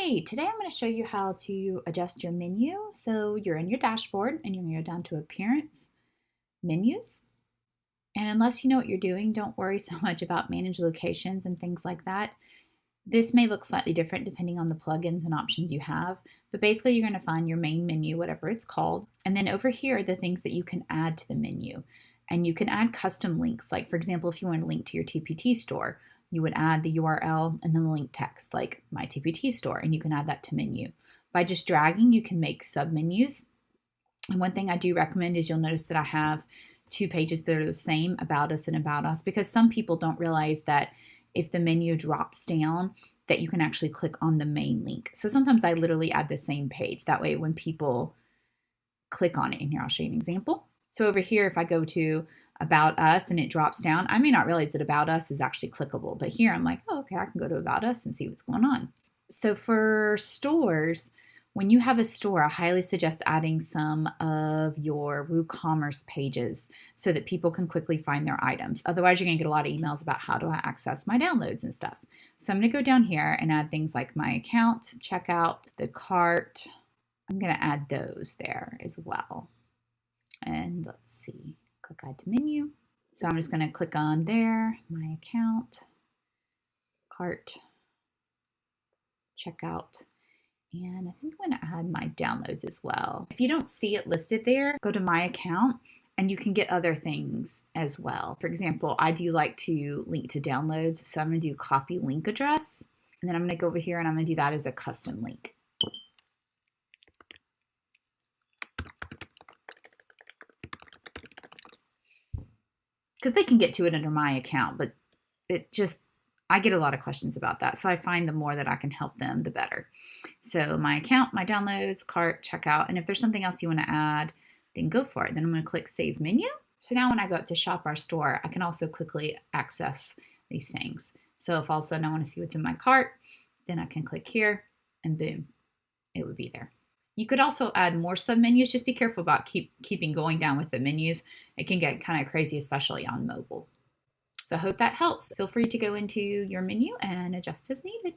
Hey, today I'm going to show you how to adjust your menu. So you're in your dashboard and you're going to go down to Appearance, Menus. And unless you know what you're doing, don't worry so much about manage locations and things like that. This may look slightly different depending on the plugins and options you have, but basically you're going to find your main menu, whatever it's called. And then over here are the things that you can add to the menu. And you can add custom links. Like for example, if you want to link to your TPT store, you would add the URL and then the link text like my TPT store, and you can add that to menu. By just dragging, you can make submenus. And one thing I do recommend is you'll notice that I have two pages that are the same, About Us and About Us, because some people don't realize that if the menu drops down, that you can actually click on the main link. So sometimes I literally add the same page. That way when people click on it, and here I'll show you an example. So over here, if I go to About Us and it drops down, I may not realize that About Us is actually clickable, but here I'm like, oh, okay, I can go to About Us and see what's going on. So for stores, when you have a store, I highly suggest adding some of your Woocommerce pages so that people can quickly find their items. Otherwise, you're going to get a lot of emails about how do I access my downloads and stuff. So I'm going to go down here and add things like my account, checkout, the cart. I'm going to add those there as well. And let's see, click Add to Menu. So I'm just going to click on there, my account, cart, checkout, and I think I'm going to add my downloads as well. If you don't see it listed there, go to my account and you can get other things as well. For example, I do like to link to downloads, so I'm going to do copy link address, and then I'm going to go over here and I'm going to do that as a custom link. Because they can get to it under my account, but I get a lot of questions about that. So I find the more that I can help them, the better. So my account, my downloads, cart, checkout, and if there's something else you want to add, then go for it. Then I'm going to click Save Menu. So now when I go up to Shop Our Store, I can also quickly access these things. So if all of a sudden I want to see what's in my cart, then I can click here and boom, it would be there. You could also add more submenus. Just be careful about keeping going down with the menus. It can get kind of crazy, especially on mobile. So I hope that helps. Feel free to go into your menu and adjust as needed.